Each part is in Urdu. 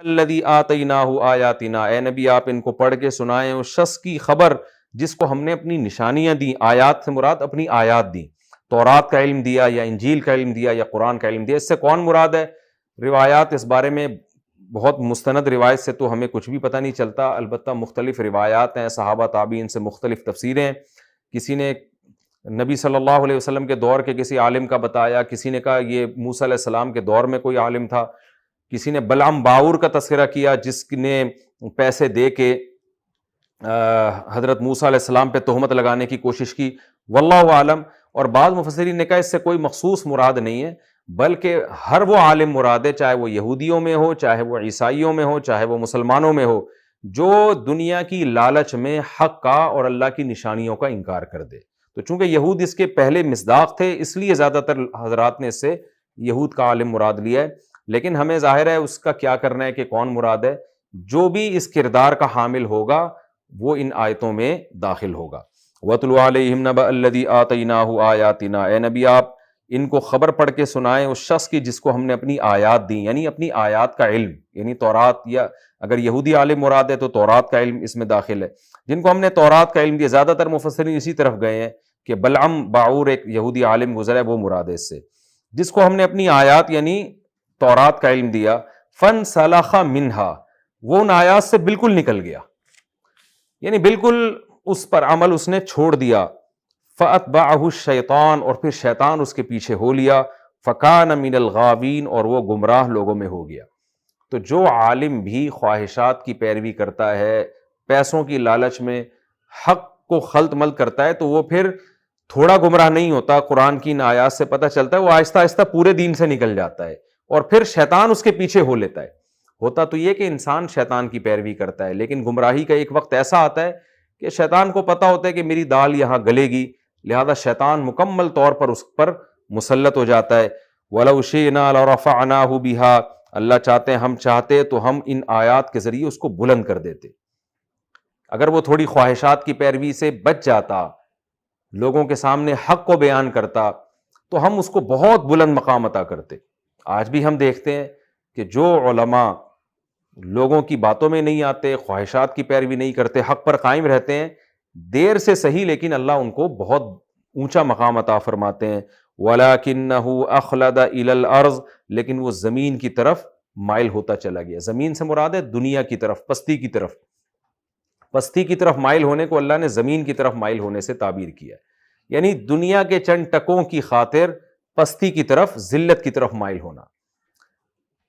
الذی آتیناہ آیاتنا، اے نبی آپ ان کو پڑھ کے سنائیں اس شخص کی خبر جس کو ہم نے اپنی نشانیاں دیں. آیات سے مراد اپنی آیات دیں، تورات کا علم دیا یا انجیل کا علم دیا یا قرآن کا علم دیا. اس سے کون مراد ہے؟ روایات اس بارے میں بہت مستند روایت سے تو ہمیں کچھ بھی پتہ نہیں چلتا، البتہ مختلف روایات ہیں، صحابہ تابعین سے مختلف تفسیریں. کسی نے نبی صلی اللہ علیہ وسلم کے دور کے کسی عالم کا بتایا، کسی نے کہا یہ موسیٰ علیہ السلام کے دور میں کوئی عالم تھا، کسی نے بلعم باعور کا تذکرہ کیا جس نے پیسے دے کے حضرت موسیٰ علیہ السلام پہ تہمت لگانے کی کوشش کی. واللہ عالم. اور بعض مفسرین نے کہا اس سے کوئی مخصوص مراد نہیں ہے، بلکہ ہر وہ عالم مراد ہے، چاہے وہ یہودیوں میں ہو، چاہے وہ عیسائیوں میں ہو، چاہے وہ مسلمانوں میں ہو، جو دنیا کی لالچ میں حق کا اور اللہ کی نشانیوں کا انکار کر دے. تو چونکہ یہود اس کے پہلے مصداق تھے، اس لیے زیادہ تر حضرات نے اس سے یہود کا عالم مراد لیا ہے. لیکن ہمیں ظاہر ہے اس کا کیا کرنا ہے کہ کون مراد ہے. جو بھی اس کردار کا حامل ہوگا وہ ان آیتوں میں داخل ہوگا. وَاتْلُ عَلَيْهِمْ نَبَأَ الَّذِي آتَيْنَاهُ آيَاتِنَا، اے نبی آپ ان کو خبر پڑھ کے سنائیں اس شخص کی جس کو ہم نے اپنی آیات دی، یعنی اپنی آیات کا علم، یعنی تورات، یا اگر یہودی عالم مراد ہے تو تورات کا علم اس میں داخل ہے. جن کو ہم نے تورات کا علم دیا، زیادہ تر مفسرین اسی طرف گئے ہیں کہ بلعم باعور ایک یہودی عالم گزرا ہے، وہ مراد ہے اس سے. جس کو ہم نے اپنی آیات یعنی تورات کا علم دیا، فَانْسَلَخَ مِنْهَا، وہ ان آیات سے بالکل نکل گیا، یعنی بالکل اس پر عمل اس نے چھوڑ دیا. فَأَتْبَعَهُ الشَّيْطَانُ، اور پھر شیطان اس کے پیچھے ہو لیا. فَكَانَ مِنَ الْغَاوِينَ، اور وہ گمراہ لوگوں میں ہو گیا. تو جو عالم بھی خواہشات کی پیروی کرتا ہے، پیسوں کی لالچ میں حق کو خلط ملط کرتا ہے، تو وہ پھر تھوڑا گمراہ نہیں ہوتا. قرآن کی ان آیات سے پتہ چلتا ہے وہ آہستہ آہستہ پورے دین سے نکل جاتا ہے، اور پھر شیطان اس کے پیچھے ہو لیتا ہے. ہوتا تو یہ کہ انسان شیطان کی پیروی کرتا ہے، لیکن گمراہی کا ایک وقت ایسا آتا ہے کہ شیطان کو پتہ ہوتا ہے کہ میری دال یہاں گلے گی، لہذا شیطان مکمل طور پر اس پر مسلط ہو جاتا ہے. وَلَوْ شِئْنَا لَرَفَعْنَاهُ بِهَا، اللہ چاہتے ہیں، ہم چاہتے تو ہم ان آیات کے ذریعے اس کو بلند کر دیتے. اگر وہ تھوڑی خواہشات کی پیروی سے بچ جاتا، لوگوں کے سامنے حق کو بیان کرتا، تو ہم اس کو بہت بلند مقام عطا کرتے. آج بھی ہم دیکھتے ہیں کہ جو علماء لوگوں کی باتوں میں نہیں آتے، خواہشات کی پیروی نہیں کرتے، حق پر قائم رہتے ہیں، دیر سے صحیح لیکن اللہ ان کو بہت اونچا مقام عطا فرماتے ہیں. وَلَكِنَّهُ أَخْلَدَ إِلَى الْأَرْضِ، لیکن وہ زمین کی طرف مائل ہوتا چلا گیا. زمین سے مراد ہے دنیا کی طرف، پستی کی طرف. پستی کی طرف مائل ہونے کو اللہ نے زمین کی طرف مائل ہونے سے تعبیر کیا، یعنی دنیا کے چند ٹکوں کی خاطر پستی کی طرف، ذلت کی طرف مائل ہونا.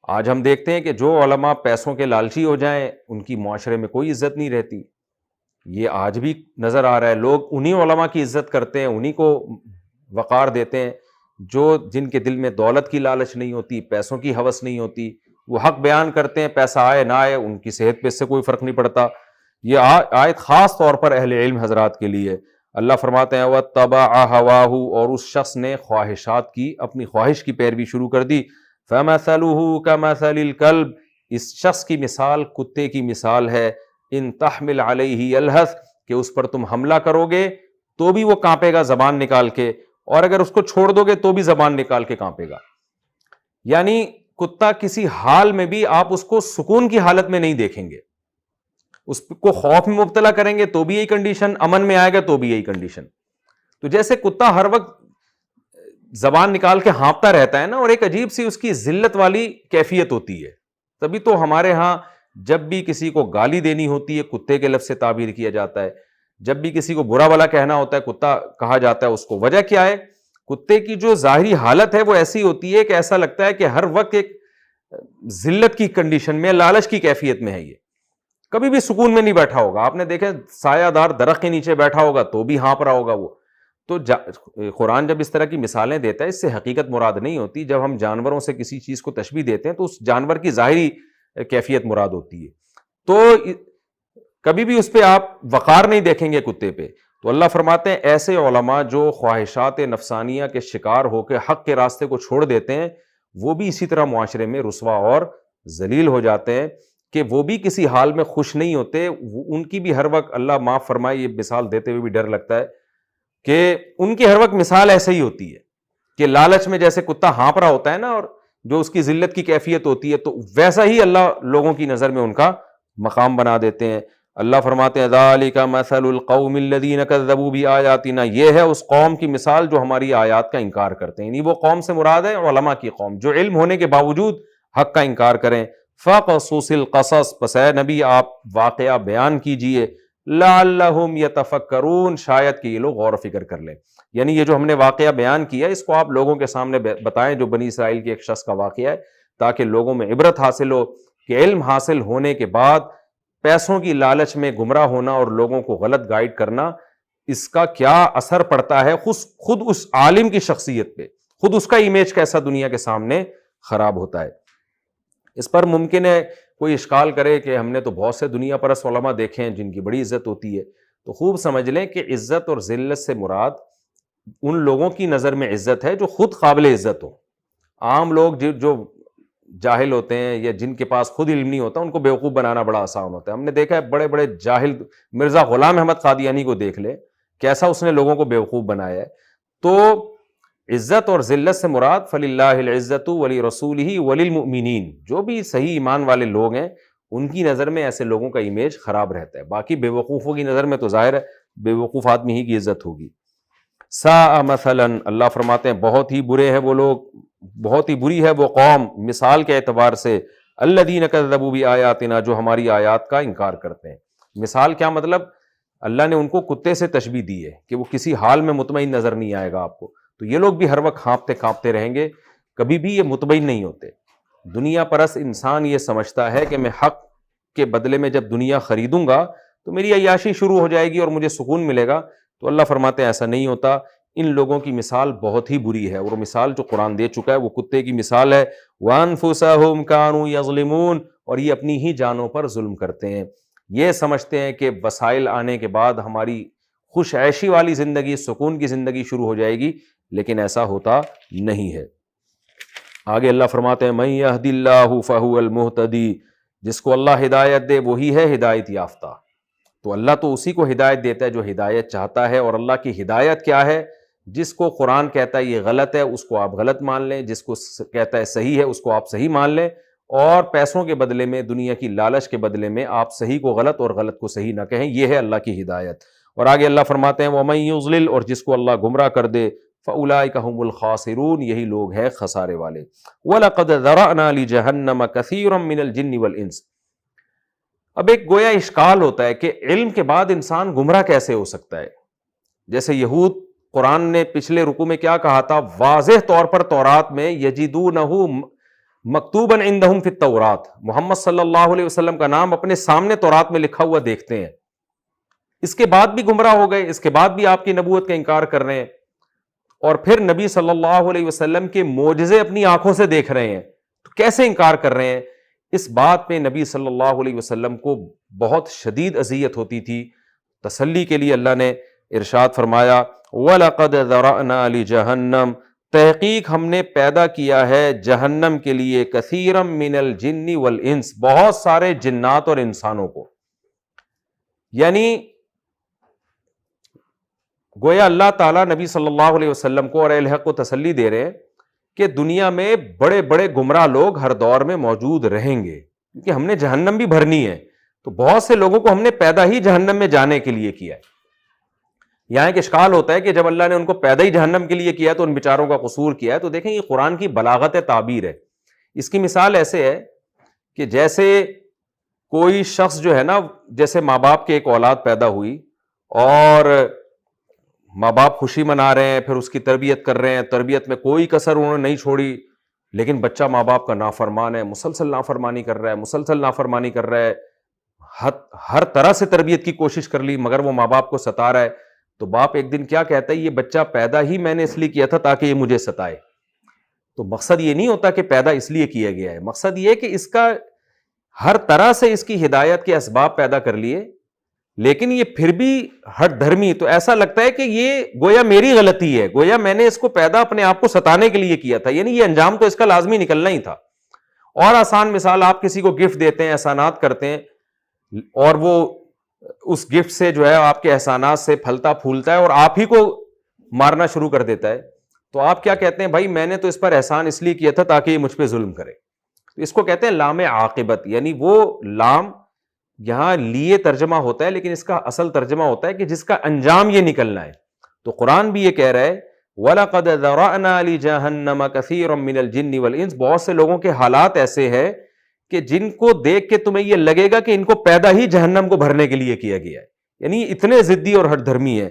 آج ہم دیکھتے ہیں کہ جو علماء پیسوں کے لالچی ہو جائیں ان کی معاشرے میں کوئی عزت نہیں رہتی. یہ آج بھی نظر آ رہا ہے. لوگ انہی علماء کی عزت کرتے ہیں، انہی کو وقار دیتے ہیں جن کے دل میں دولت کی لالچ نہیں ہوتی، پیسوں کی ہوس نہیں ہوتی. وہ حق بیان کرتے ہیں، پیسہ آئے نہ آئے ان کی صحت پہ اس سے کوئی فرق نہیں پڑتا. یہ آیت خاص طور پر اہل علم حضرات کے لیے. اللہ فرماتے ہیں وَاتَّبَعَ هَوَاهُ، اور اس شخص نے خواہشات کی، اپنی خواہش کی پیروی شروع کر دی. فَمَثَلُهُ كَمَثَلِ الْكَلْبِ، اس شخص کی مثال کتے کی مثال ہے. ان تحمل علیہ یلہث، کہ اس پر تم حملہ کرو گے تو بھی وہ کانپے گا زبان نکال کے، اور اگر اس کو چھوڑ دو گے تو بھی زبان نکال کے کانپے گا. یعنی کتا کسی حال میں بھی آپ اس کو سکون کی حالت میں نہیں دیکھیں گے. اس کو خوف میں مبتلا کریں گے تو بھی یہی کنڈیشن، امن میں آئے گا تو بھی یہی کنڈیشن. تو جیسے کتا ہر وقت زبان نکال کے ہانپتا رہتا ہے نا، اور ایک عجیب سی اس کی ذلت والی کیفیت ہوتی ہے. تبھی تو ہمارے ہاں جب بھی کسی کو گالی دینی ہوتی ہے کتے کے لفظ سے تعبیر کیا جاتا ہے، جب بھی کسی کو برا بھلا کہنا ہوتا ہے کتا کہا جاتا ہے. اس کو وجہ کیا ہے؟ کتے کی جو ظاہری حالت ہے وہ ایسی ہوتی ہے کہ ایسا لگتا ہے کہ ہر وقت ایک ذلت کی کنڈیشن میں، لالچ کی کیفیت میں ہے. یہ کبھی بھی سکون میں نہیں بیٹھا ہوگا. آپ نے دیکھا سایہ دار درخت کے نیچے بیٹھا ہوگا تو بھی ہانپ رہا ہوگا وہ. تو قرآن جب اس طرح کی مثالیں دیتا ہے اس سے حقیقت مراد نہیں ہوتی. جب ہم جانوروں سے کسی چیز کو تشبیہ دیتے ہیں تو اس جانور کی ظاہری کیفیت مراد ہوتی ہے. تو کبھی بھی اس پہ آپ وقار نہیں دیکھیں گے کتے پہ. تو اللہ فرماتے ہیں ایسے علماء جو خواہشات نفسانیہ کے شکار ہو کے حق کے راستے کو چھوڑ دیتے ہیں، وہ بھی اسی طرح معاشرے میں رسوا اور ذلیل ہو جاتے ہیں کہ وہ بھی کسی حال میں خوش نہیں ہوتے. ان کی بھی ہر وقت، اللہ معاف فرمائے یہ مثال دیتے ہوئے بھی ڈر لگتا ہے کہ ان کی ہر وقت مثال ایسے ہی ہوتی ہے کہ لالچ میں جیسے کتا ہانپ رہا ہوتا ہے نا، اور جو اس کی ذلت کی کیفیت ہوتی ہے، تو ویسا ہی اللہ لوگوں کی نظر میں ان کا مقام بنا دیتے ہیں۔ اللہ فرماتے ہیں ذالک مثل القوم الذین کذبوا بآیاتنا، یہ ہے اس قوم کی مثال جو ہماری آیات کا انکار کرتے ہیں، یعنی وہ قوم سے مراد ہے علماء کی قوم، جو علم ہونے کے باوجود حق کا انکار کریں۔ فقصص القصص، پس اے نبی آپ واقعہ بیان کیجئے، لعلہم یتفکرون، شاید کہ یہ لوگ غور و فکر کر لیں۔ یعنی یہ جو ہم نے واقعہ بیان کیا اس کو آپ لوگوں کے سامنے بتائیں، جو بنی اسرائیل کے ایک شخص کا واقعہ ہے، تاکہ لوگوں میں عبرت حاصل ہو کہ علم حاصل ہونے کے بعد پیسوں کی لالچ میں گمراہ ہونا اور لوگوں کو غلط گائیڈ کرنا، اس کا کیا اثر پڑتا ہے خود اس عالم کی شخصیت پہ، خود اس کا امیج کیسا دنیا کے سامنے خراب ہوتا ہے۔ اس پر ممکن ہے کوئی اشکال کرے کہ ہم نے تو بہت سے دنیا پرست علماء دیکھے ہیں جن کی بڑی عزت ہوتی ہے، تو خوب سمجھ لیں کہ عزت اور ذلت سے مراد ان لوگوں کی نظر میں عزت ہے جو خود قابل عزت ہو۔ عام لوگ جو جاہل ہوتے ہیں یا جن کے پاس خود علم نہیں ہوتا، ان کو بیوقوف بنانا بڑا آسان ہوتا ہے۔ ہم نے دیکھا ہے بڑے بڑے جاہل، مرزا غلام احمد قادیانی کو دیکھ لے، کیسا اس نے لوگوں کو بیوقوف بنایا ہے۔ تو عزت اور ذلت سے مراد فللہ العزت ولرسولہ وللمؤمنین، جو بھی صحیح ایمان والے لوگ ہیں ان کی نظر میں ایسے لوگوں کا امیج خراب رہتا ہے، باقی بے وقوفوں کی نظر میں تو ظاہر ہے بے وقوف آدمی ہی کی عزت ہوگی۔ ساء مثلا، اللہ فرماتے ہیں بہت ہی برے ہیں وہ لوگ، بہت ہی بری ہے وہ قوم مثال کے اعتبار سے، الذین کذبوا بآیاتنا، جو ہماری آیات کا انکار کرتے ہیں۔ مثال کیا مطلب؟ اللہ نے ان کو کتے سے تشبیہ دی ہے کہ وہ کسی حال میں مطمئن نظر نہیں آئے گا آپ کو، تو یہ لوگ بھی ہر وقت کانپتے کانپتے رہیں گے، کبھی بھی یہ مطمئن نہیں ہوتے۔ دنیا پرست انسان یہ سمجھتا ہے کہ میں حق کے بدلے میں جب دنیا خریدوں گا تو میری عیاشی شروع ہو جائے گی اور مجھے سکون ملے گا، تو اللہ فرماتے ہیں ایسا نہیں ہوتا۔ ان لوگوں کی مثال بہت ہی بری ہے، اور وہ مثال جو قرآن دے چکا ہے وہ کتے کی مثال ہے۔ وَأَنفُسَهُمْ كَانُوا يَظْلِمُونَ، اور یہ اپنی ہی جانوں پر ظلم کرتے ہیں، یہ سمجھتے ہیں کہ وسائل آنے کے بعد ہماری خوش عیشی والی زندگی، سکون کی زندگی شروع ہو جائے گی، لیکن ایسا ہوتا نہیں ہے۔ آگے اللہ فرماتے ہیں مَن يَهْدِ اللَّهُ فَهُوَ الْمُهْتَدِي، جس کو اللہ ہدایت دے وہی ہے ہدایت یافتہ۔ تو اللہ تو اسی کو ہدایت دیتا ہے جو ہدایت چاہتا ہے، اور اللہ کی ہدایت کیا ہے؟ جس کو قرآن کہتا ہے یہ غلط ہے اس کو آپ غلط مان لیں، جس کو کہتا ہے صحیح ہے اس کو آپ صحیح مان لیں، اور پیسوں کے بدلے میں، دنیا کی لالچ کے بدلے میں آپ صحیح کو غلط اور غلط کو صحیح نہ کہیں، یہ ہے اللہ کی ہدایت۔ اور آگے اللہ فرماتے ہیں وَمَن يُضْلِلْ، اور جس کو اللہ گمراہ کر دے، فَأُولَٰئِكَ هُمُ الْخَاسِرُونَ، یہی لوگ ہیں خسارے والے۔ وَلَقَدْ ذَرَأْنَا لِجَهَنَّمَ كَثِيرًا مِّنَ الْجِنِّ وَالْإِنسِ۔ اب ایک گویا اشکال ہوتا ہے کہ علم کے بعد انسان گمراہ کیسے ہو سکتا ہے؟ جیسے یہود، قرآن نے پچھلے رکوع میں کیا کہا تھا؟ واضح طور پر تورات میں یجدونہ مکتوباً عندہم فی التورات، محمد صلی اللہ علیہ وسلم کا نام اپنے سامنے تورات میں لکھا ہوا دیکھتے ہیں، اس کے بعد بھی گمراہ ہو گئے، اس کے بعد بھی آپ کی نبوت کا انکار کر رہے ہیں، اور پھر نبی صلی اللہ علیہ وسلم کے معجزے اپنی آنکھوں سے دیکھ رہے ہیں، تو کیسے انکار کر رہے ہیں؟ اس بات پہ نبی صلی اللہ علیہ وسلم کو بہت شدید اذیت ہوتی تھی۔ تسلی کے لیے اللہ نے ارشاد فرمایا وَلَقَدْ ذَرَأْنَا لِجَهَنَّمَ، تحقیق ہم نے پیدا کیا ہے جہنم کے لیے، کثیرا من الجن والانس، بہت سارے جنات اور انسانوں کو۔ یعنی گویا اللہ تعالیٰ نبی صلی اللہ علیہ وسلم کو اور اہل حق کو تسلی دے رہے ہیں کہ دنیا میں بڑے بڑے گمراہ لوگ ہر دور میں موجود رہیں گے، کیونکہ ہم نے جہنم بھی بھرنی ہے، تو بہت سے لوگوں کو ہم نے پیدا ہی جہنم میں جانے کے لیے کیا ہے۔ یہاں ایک اشکال ہوتا ہے کہ جب اللہ نے ان کو پیدا ہی جہنم کے لیے کیا تو ان بیچاروں کا قصور کیا ہے، تو دیکھیں یہ قرآن کی بلاغت تعبیر ہے۔ اس کی مثال ایسے ہے کہ جیسے کوئی شخص جو ہے نا، جیسے ماں باپ کے ایک اولاد پیدا ہوئی اور ماں باپ خوشی منا رہے ہیں، پھر اس کی تربیت کر رہے ہیں، تربیت میں کوئی کسر انہوں نے نہیں چھوڑی، لیکن بچہ ماں باپ کا نافرمان ہے، مسلسل نافرمانی کر رہا ہے، مسلسل نافرمانی کر رہا ہے، ہر طرح سے تربیت کی کوشش کر لی مگر وہ ماں باپ کو ستا رہا ہے، تو باپ ایک دن کیا کہتا ہے، یہ بچہ پیدا ہی میں نے اس لیے کیا تھا تاکہ یہ مجھے ستائے۔ تو مقصد یہ نہیں ہوتا کہ پیدا اس لیے کیا گیا ہے، مقصد یہ ہے کہ اس کا ہر طرح سے اس کی ہدایت کے اسباب پیدا کر لیے، لیکن یہ پھر بھی ہٹ دھرمی، تو ایسا لگتا ہے کہ یہ گویا میری غلطی ہے، گویا میں نے اس کو پیدا اپنے آپ کو ستانے کے لیے کیا تھا، یعنی یہ انجام تو اس کا لازمی نکلنا ہی تھا۔ اور آسان مثال، آپ کسی کو گفٹ دیتے ہیں، احسانات کرتے ہیں، اور وہ اس گفٹ سے جو ہے آپ کے احسانات سے پھلتا پھولتا ہے اور آپ ہی کو مارنا شروع کر دیتا ہے، تو آپ کیا کہتے ہیں؟ بھائی میں نے تو اس پر احسان اس لیے کیا تھا تاکہ یہ مجھ پہ ظلم کرے. تو اس کو کہتے ہیں لام عاقبت، یعنی وہ لام یہاں لیے ترجمہ ہوتا ہے لیکن اس کا اصل ترجمہ ہوتا ہے کہ جس کا انجام یہ نکلنا ہے. تو قرآن بھی یہ کہہ رہا ہے وَلَقَدْ ذَرَأْنَا لِجَهَنَّمَ كَثِيرًا مِّنَ الْجِنِّ وَالْإِنسِ، بہت سے لوگوں کے حالات ایسے ہیں کہ جن کو دیکھ کے تمہیں یہ لگے گا کہ ان کو پیدا ہی جہنم کو بھرنے کے لیے کیا گیا ہے، یعنی اتنے ضدی اور ہٹ دھرمی ہیں.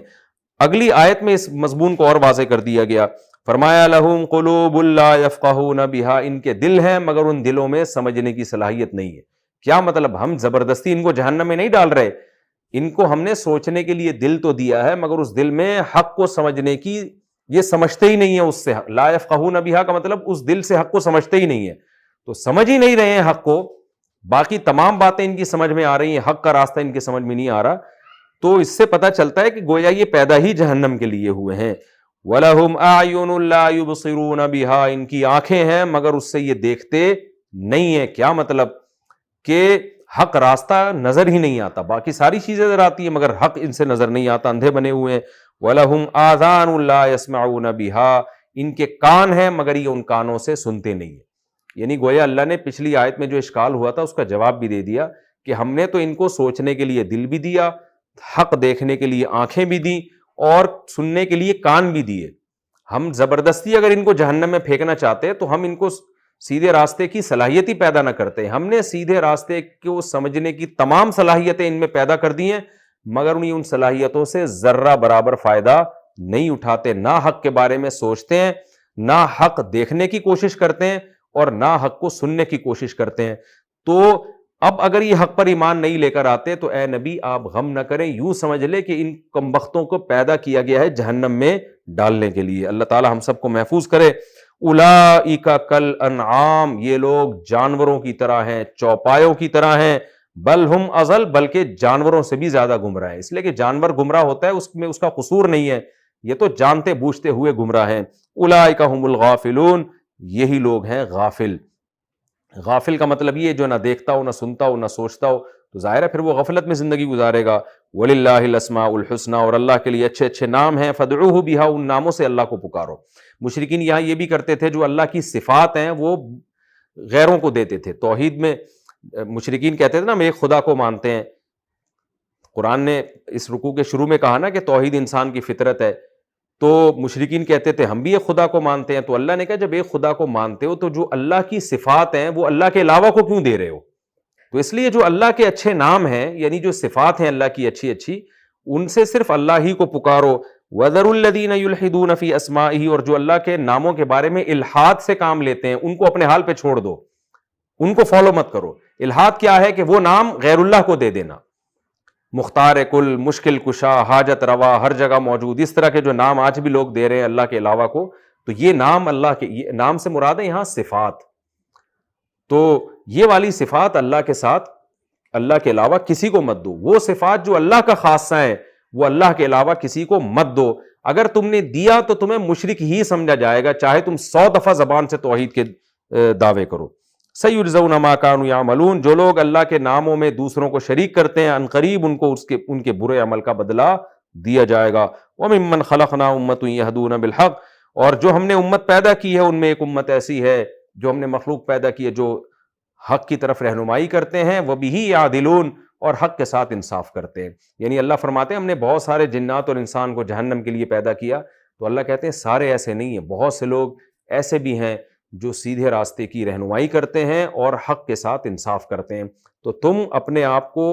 اگلی آیت میں اس مضمون کو اور واضح کر دیا گیا، فرمایا لَهُمْ قُلُوبٌ لَا يَفْقَهُونَ بِهَا، ان کے دل ہیں مگر ان دلوں میں سمجھنے کی صلاحیت نہیں ہے. کیا مطلب؟ ہم زبردستی ان کو جہنم میں نہیں ڈال رہے، ان کو ہم نے سوچنے کے لیے دل تو دیا ہے مگر اس دل میں حق کو سمجھنے کی یہ سمجھتے ہی نہیں ہے. اس سے لا یفقہون بہا کا مطلب اس دل سے حق کو سمجھتے ہی نہیں ہے، تو سمجھ ہی نہیں رہے ہیں حق کو. باقی تمام باتیں ان کی سمجھ میں آ رہی ہیں، حق کا راستہ ان کے سمجھ میں نہیں آ رہا. تو اس سے پتہ چلتا ہے کہ گویا یہ پیدا ہی جہنم کے لیے ہوئے ہیں. وَلَهُمْ أَعْيُنٌ لَا يُبْصِرُونَ بِهَا، ان کی آنکھیں ہیں مگر اس سے یہ دیکھتے نہیں ہیں. کیا مطلب؟ کہ حق راستہ نظر ہی نہیں آتا، باقی ساری چیزیں نظر آتی ہیں مگر حق ان سے نظر نہیں آتا، اندھے بنے ہوئے ہیں. وَلَهُمْ آذَانٌ لَا يَسْمَعُونَ بِهَا، ان کے کان ہیں مگر یہ ان کانوں سے سنتے نہیں ہیں. یعنی گویا اللہ نے پچھلی آیت میں جو اشکال ہوا تھا اس کا جواب بھی دے دیا کہ ہم نے تو ان کو سوچنے کے لیے دل بھی دیا، حق دیکھنے کے لیے آنکھیں بھی دی اور سننے کے لیے کان بھی دیے. ہم زبردستی اگر ان کو جہنم میں پھینکنا چاہتے تو ہم ان کو سیدھے راستے کی صلاحیت ہی پیدا نہ کرتے. ہم نے سیدھے راستے کو سمجھنے کی تمام صلاحیتیں ان میں پیدا کر دی ہیں مگر ان صلاحیتوں سے ذرہ برابر فائدہ نہیں اٹھاتے، نہ حق کے بارے میں سوچتے ہیں، نہ حق دیکھنے کی کوشش کرتے ہیں اور نہ حق کو سننے کی کوشش کرتے ہیں. تو اب اگر یہ حق پر ایمان نہیں لے کر آتے تو اے نبی آپ غم نہ کریں، یوں سمجھ لے کہ ان کمبختوں کو پیدا کیا گیا ہے جہنم میں ڈالنے کے لیے. اللہ تعالی ہم سب کو محفوظ کرے. اولئک کالانعام، یہ لوگ جانوروں کی طرح ہیں، چوپایوں کی طرح ہیں. بل ہم اضل، بلکہ جانوروں سے بھی زیادہ گمراہ ہیں. اس لیے کہ جانور گمراہ ہوتا ہے اس میں اس کا قصور نہیں ہے، یہ تو جانتے بوجھتے ہوئے گمراہ ہیں. اولئک هم الغافلون، یہی لوگ ہیں غافل. غافل کا مطلب یہ جو نہ دیکھتا ہو، نہ سنتا ہو، نہ سوچتا ہو، تو ظاہر ہے پھر وہ غفلت میں زندگی گزارے گا. وَلِلَّهِ الْأَسْمَاءُ الْحُسْنَى، اور اللہ کے لیے اچھے اچھے نام ہیں. فَادْعُوهُ بِهَا، ان ناموں سے اللہ کو پکارو. مشرکین یہاں یہ بھی کرتے تھے، جو اللہ کی صفات ہیں وہ غیروں کو دیتے تھے. توحید میں مشرکین کہتے تھے نا ہم ایک خدا کو مانتے ہیں. قرآن نے اس رکوع کے شروع میں کہا نا کہ توحید انسان کی فطرت ہے، تو مشرکین کہتے تھے ہم بھی ایک خدا کو مانتے ہیں. تو اللہ نے کہا جب ایک خدا کو مانتے ہو تو جو اللہ کی صفات ہیں وہ اللہ کے علاوہ کو کیوں دے رہے ہو؟ تو اس لیے جو اللہ کے اچھے نام ہیں، یعنی جو صفات ہیں اللہ کی اچھی اچھی، ان سے صرف اللہ ہی کو پکارو. وَذَرُوا الَّذِينَ يُلْحِدُونَ فِي أَسْمَائِهِ، اور جو اللہ کے ناموں کے بارے میں الحاد سے کام لیتے ہیں ان کو اپنے حال پہ چھوڑ دو، ان کو فالو مت کرو. الحاد کیا ہے؟ کہ وہ نام غیر اللہ کو دے دینا. مختار کل، مشکل کشا، حاجت روا، ہر جگہ موجود، اس طرح کے جو نام آج بھی لوگ دے رہے ہیں اللہ کے علاوہ کو، تو یہ نام اللہ کے، یہ نام سے مراد ہے یہاں صفات. تو یہ والی صفات اللہ کے ساتھ، اللہ کے علاوہ کسی کو مت دو. وہ صفات جو اللہ کا خاصہ ہے وہ اللہ کے علاوہ کسی کو مت دو. اگر تم نے دیا تو تمہیں مشرک ہی سمجھا جائے گا، چاہے تم 100 دفعہ زبان سے توحید کے دعوے کرو. سَيُجْزَوْنَ مَا كَانُوا يَعْمَلُونَ، جو لوگ اللہ کے ناموں میں دوسروں کو شریک کرتے ہیں عنقریب ان کو ان کے برے عمل کا بدلہ دیا جائے گا. وَمِمَّنْ خَلَقْنَا أُمَّةٌ يَهْدُونَ بِالْحَقِّ، اور جو ہم نے امت پیدا کی ہے ان میں ایک امت ایسی ہے، جو ہم نے مخلوق پیدا کی ہے جو حق کی طرف رہنمائی کرتے ہیں. وَبِهِ يَعْدِلُونَ، اور حق کے ساتھ انصاف کرتے ہیں. یعنی اللہ فرماتے ہیں ہم نے بہت سارے جنات اور انسان کو جہنم کے لیے پیدا کیا، تو اللہ کہتے ہیں سارے ایسے نہیں ہیں، بہت سے لوگ ایسے بھی ہیں جو سیدھے راستے کی رہنمائی کرتے ہیں اور حق کے ساتھ انصاف کرتے ہیں. تو تم اپنے آپ کو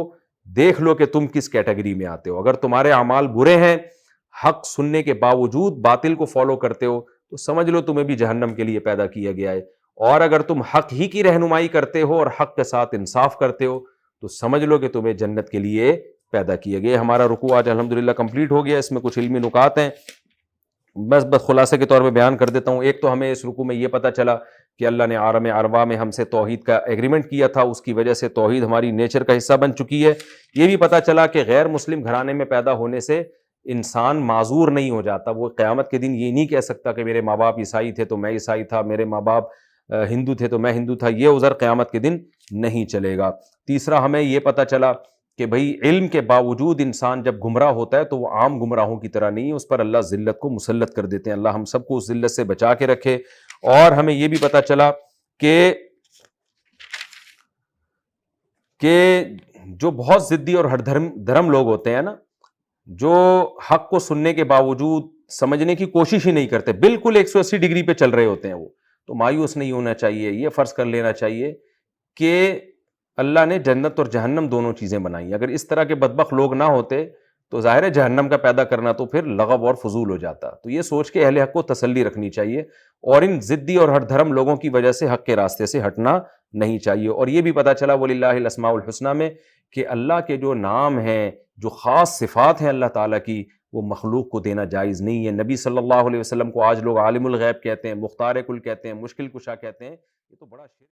دیکھ لو کہ تم کس کیٹیگری میں آتے ہو. اگر تمہارے اعمال برے ہیں، حق سننے کے باوجود باطل کو فالو کرتے ہو، تو سمجھ لو تمہیں بھی جہنم کے لیے پیدا کیا گیا ہے. اور اگر تم حق ہی کی رہنمائی کرتے ہو اور حق کے ساتھ انصاف کرتے ہو تو سمجھ لو کہ تمہیں جنت کے لیے پیدا کیا گیا. ہمارا رکوع آج الحمدللہ کمپلیٹ ہو گیا. اس میں کچھ علمی نکات ہیں، بس خلاصے کے طور پہ بیان کر دیتا ہوں. ایک تو ہمیں اس رکوع میں یہ پتہ چلا کہ اللہ نے عالم ارواح میں ہم سے توحید کا ایگریمنٹ کیا تھا، اس کی وجہ سے توحید ہماری نیچر کا حصہ بن چکی ہے. یہ بھی پتہ چلا کہ غیر مسلم گھرانے میں پیدا ہونے سے انسان معذور نہیں ہو جاتا. وہ قیامت کے دن یہ نہیں کہہ سکتا کہ میرے ماں باپ عیسائی تھے تو میں عیسائی تھا، میرے ماں باپ ہندو تھے تو میں ہندو تھا. یہ عذر قیامت کے دن نہیں چلے گا. تیسرا ہمیں یہ پتہ چلا کہ بھئی علم کے باوجود انسان جب گمراہ ہوتا ہے تو وہ عام گمراہوں کی طرح نہیں ہے، اس پر اللہ ذلت کو مسلط کر دیتے ہیں۔ اللہ ہم سب کو اس ذلت سے بچا کے رکھے۔ اور ہمیں یہ بھی پتہ چلا کہ جو بہت ضدی اور ہٹ دھرم لوگ ہوتے ہیں نا، جو حق کو سننے کے باوجود سمجھنے کی کوشش ہی نہیں کرتے، بالکل 180 ڈگری پہ چل رہے ہوتے ہیں، وہ تو مایوس نہیں ہونا چاہیے۔ یہ فرض کر لینا چاہیے کہ اللہ نے جنت اور جہنم دونوں چیزیں بنائی، اگر اس طرح کے بدبخت لوگ نہ ہوتے تو ظاہر ہے جہنم کا پیدا کرنا تو پھر لغو اور فضول ہو جاتا۔ تو یہ سوچ کے اہل حق کو تسلی رکھنی چاہیے، اور ان ضدی اور ہٹ دھرم لوگوں کی وجہ سے حق کے راستے سے ہٹنا نہیں چاہیے۔ اور یہ بھی پتہ چلا وَلِلَّهِ الْأَسْمَاءُ الْحُسْنَى میں کہ اللہ کے جو نام ہیں، جو خاص صفات ہیں اللہ تعالیٰ کی، وہ مخلوق کو دینا جائز نہیں ہے۔ نبی صلی اللہ علیہ وسلم کو آج لوگ عالم الغیب کہتے ہیں، مختار کل کہتے ہیں، مشکل کشا کہتے ہیں، یہ تو بڑا